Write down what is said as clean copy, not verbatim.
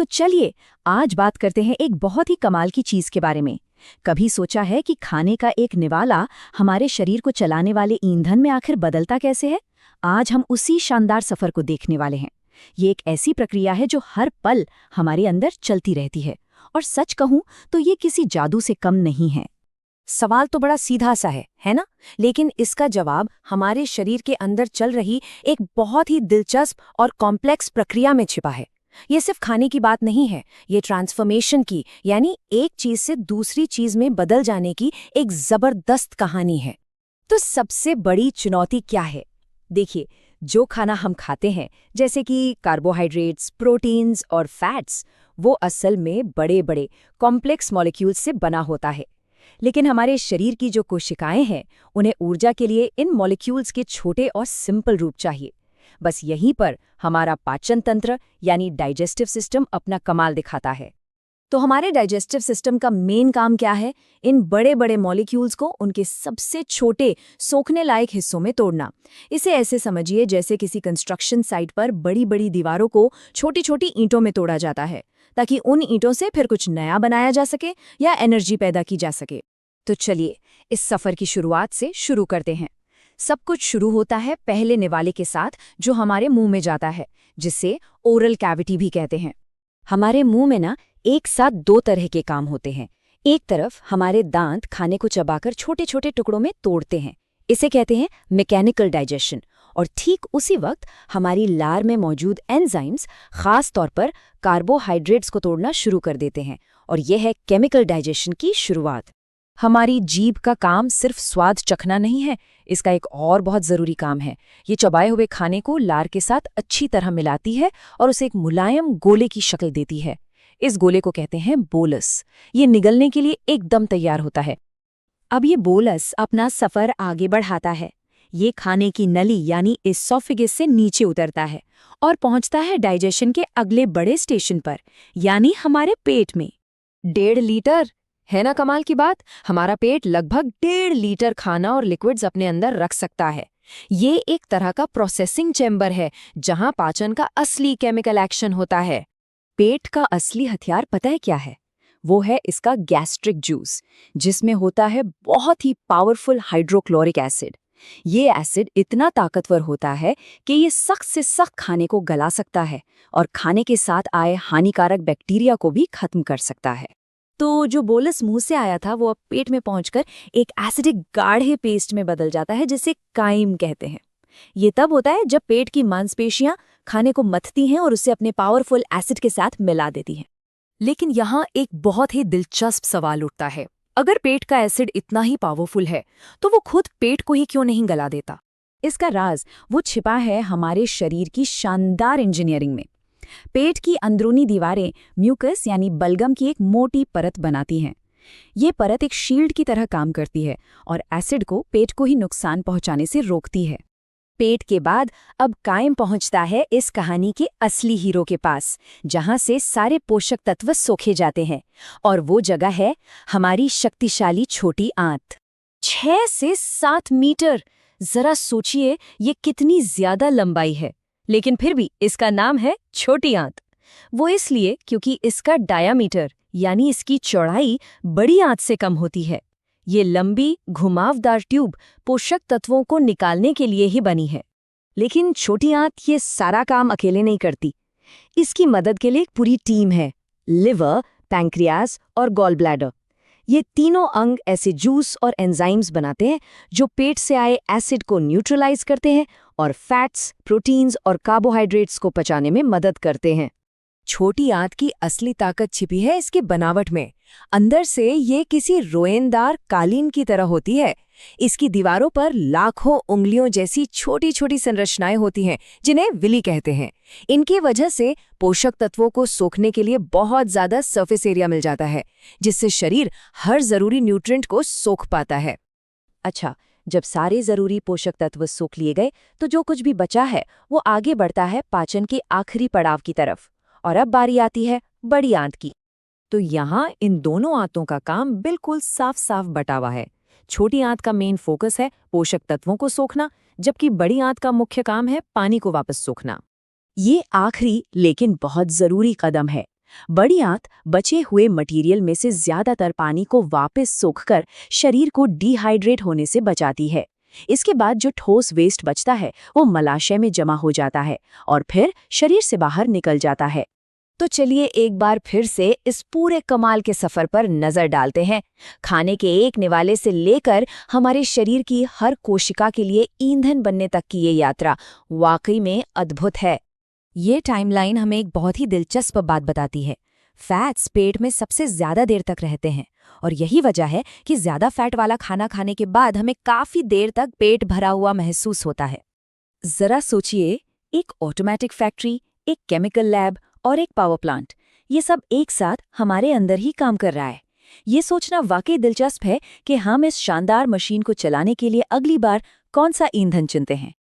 तो चलिए आज बात करते हैं एक बहुत ही कमाल की चीज के बारे में। कभी सोचा है कि खाने का एक निवाला हमारे शरीर को चलाने वाले ईंधन में आखिर बदलता कैसे है? आज हम उसी शानदार सफर को देखने वाले हैं। ये एक ऐसी प्रक्रिया है जो हर पल हमारे अंदर चलती रहती है, और सच कहूं तो ये किसी जादू से कम नहीं है। सवाल तो बड़ा सीधा सा है ना? लेकिन इसका जवाब हमारे शरीर के अंदर चल रही एक बहुत ही दिलचस्प और कॉम्प्लेक्स प्रक्रिया में छिपा है। ये सिर्फ खाने की बात नहीं है, ये ट्रांसफॉर्मेशन की, यानी एक चीज से दूसरी चीज में बदल जाने की एक जबरदस्त कहानी है। तो सबसे बड़ी चुनौती क्या है? देखिए, जो खाना हम खाते हैं, जैसे कि कार्बोहाइड्रेट्स, प्रोटीन्स और फैट्स, वो असल में बड़े बड़े कॉम्प्लेक्स मॉलिक्यूल्स से बना होता है। लेकिन हमारे शरीर की जो कोशिकाएं हैं, उन्हें ऊर्जा के लिए इन मॉलिक्यूल्स के छोटे और सिंपल रूप चाहिए। बस यहीं पर हमारा पाचन तंत्र यानी डाइजेस्टिव सिस्टम अपना कमाल दिखाता है। तो हमारे डाइजेस्टिव सिस्टम का मेन काम क्या है? इन बड़े बड़े मॉलिक्यूल्स को उनके सबसे छोटे सोखने लायक हिस्सों में तोड़ना। इसे ऐसे समझिए जैसे किसी कंस्ट्रक्शन साइट पर बड़ी बड़ी दीवारों को छोटी छोटी ईंटों में तोड़ा जाता है, ताकि उन ईंटों से फिर कुछ नया बनाया जा सके या एनर्जी पैदा की जा सके। तो चलिए इस सफर की शुरुआत से शुरू करते हैं। सब कुछ शुरू होता है पहले निवाले के साथ, जो हमारे मुंह में जाता है, जिसे ओरल कैविटी भी कहते हैं। हमारे मुंह में ना एक साथ दो तरह के काम होते हैं। एक तरफ हमारे दांत खाने को चबाकर छोटे छोटे टुकड़ों में तोड़ते हैं, इसे कहते हैं मैकेनिकल डाइजेशन। और ठीक उसी वक्त हमारी लार में मौजूद एंजाइम्स खास तौर पर कार्बोहाइड्रेट्स को तोड़ना शुरू कर देते हैं, और यह है केमिकल डाइजेशन की शुरुआत। हमारी जीभ का काम सिर्फ स्वाद चखना नहीं है, इसका एक और बहुत ज़रूरी काम है। ये चबाए हुए खाने को लार के साथ अच्छी तरह मिलाती है और उसे एक मुलायम गोले की शक्ल देती है। इस गोले को कहते हैं बोलस। ये निगलने के लिए एकदम तैयार होता है। अब ये बोलस अपना सफर आगे बढ़ाता है। ये खाने की नली यानी एसोफेगस से नीचे उतरता है और पहुंचता है डाइजेशन के अगले बड़े स्टेशन पर, यानी हमारे पेट में। 1.5 लीटर है ना कमाल की बात? हमारा पेट लगभग 1.5 लीटर खाना और लिक्विड्स अपने अंदर रख सकता है। ये एक तरह का प्रोसेसिंग चैम्बर है, जहां पाचन का असली केमिकल एक्शन होता है। पेट का असली हथियार पता है क्या है? वो है इसका गैस्ट्रिक जूस, जिसमें होता है बहुत ही पावरफुल हाइड्रोक्लोरिक एसिड। ये एसिड इतना ताकतवर होता है कि ये सख्त से सख्त खाने को गला सकता है और खाने के साथ आए हानिकारक बैक्टीरिया को भी खत्म कर सकता है। तो जो बोलस मुंह से आया था, वो अब पेट में पहुंचकर एक एसिडिक गाढ़े पेस्ट में बदल जाता है, जिसे काइम कहते हैं। ये तब होता है जब पेट की मांसपेशियां खाने को मथती हैं और उसे अपने पावरफुल एसिड के साथ मिला देती हैं। लेकिन यहाँ एक बहुत ही दिलचस्प सवाल उठता है। अगर पेट का एसिड इतना ही पावरफुल है, तो वो खुद पेट को ही क्यों नहीं गला देता? इसका राज वो छिपा है हमारे शरीर की शानदार इंजीनियरिंग में। पेट की अंदरूनी दीवारें म्यूकस यानी बलगम की एक मोटी परत बनाती हैं। ये परत एक शील्ड की तरह काम करती है और एसिड को पेट को ही नुकसान पहुंचाने से रोकती है। पेट के बाद अब काइम पहुंचता है इस कहानी के असली हीरो के पास, जहां से सारे पोषक तत्व सोखे जाते हैं, और वो जगह है हमारी शक्तिशाली छोटी आंत। 6 से 7 मीटर! जरा सोचिए ये कितनी ज्यादा लंबाई है, लेकिन फिर भी इसका नाम है छोटी आंत। वो इसलिए क्योंकि इसका डायामीटर यानी इसकी चौड़ाई बड़ी आंत से कम होती है। ये लंबी घुमावदार ट्यूब पोषक तत्वों को निकालने के लिए ही बनी है। लेकिन छोटी आंत ये सारा काम अकेले नहीं करती। इसकी मदद के लिए एक पूरी टीम है। लिवर, पैंक्रियाज और गॉल ब्लैडर, ये तीनों अंग ऐसे जूस और एंजाइम्स बनाते हैं जो पेट से आए एसिड को न्यूट्रलाइज करते हैं और फैट्स, प्रोटीन्स और कार्बोहाइड्रेट्स को पचाने में मदद करते हैं। छोटी आंत की असली ताकत छिपी है इसकी बनावट में। अंदर से ये किसी रोएनदार कालीन की तरह होती है। इसकी दीवारों पर लाखों उंगलियों जैसी छोटी छोटी संरचनाएं होती हैं, जिन्हें विली कहते हैं। इनकी वजह से पोषक तत्वों को सोखने के लिए बहुत ज्यादा सरफेस एरिया मिल जाता है, जिससे शरीर हर जरूरी न्यूट्रिएंट को सोख पाता है। अच्छा, जब सारे जरूरी पोषक तत्व सोख लिए गए, तो जो कुछ भी बचा है वो आगे बढ़ता है पाचन के आखिरी पड़ाव की तरफ। और अब बारी आती है बड़ी आंत की। तो यहाँ इन दोनों आंतों का काम बिल्कुल साफ साफ बटा हुआ है। छोटी आंत का मेन फोकस है पोषक तत्वों को सोखना, जबकि बड़ी आंत का मुख्य काम है पानी को वापस सोखना। ये आखिरी लेकिन बहुत जरूरी कदम है। बड़ी आंत बचे हुए मटेरियल में से ज्यादातर पानी को वापस सोखकर शरीर को डिहाइड्रेट होने से बचाती है। इसके बाद जो ठोस वेस्ट बचता है वो मलाशय में जमा हो जाता है और फिर शरीर से बाहर निकल जाता है। तो चलिए एक बार फिर से इस पूरे कमाल के सफर पर नजर डालते हैं। खाने के एक निवाले से लेकर हमारे शरीर की हर कोशिका के लिए ईंधन बनने तक की ये यात्रा वाकई में अद्भुत है। ये टाइमलाइन हमें एक बहुत ही दिलचस्प बात बताती है। फैट्स पेट में सबसे ज्यादा देर तक रहते हैं और यही वजह है कि ज्यादा फैट वाला खाना खाने के बाद हमें काफी देर तक पेट भरा हुआ महसूस होता है। जरा सोचिए, एक ऑटोमेटिक फैक्ट्री, एक केमिकल लैब और एक पावर प्लांट, ये सब एक साथ हमारे अंदर ही काम कर रहा है। ये सोचना वाकई दिलचस्प है कि हम इस शानदार मशीन को चलाने के लिए अगली बार कौन सा ईंधन चुनते हैं।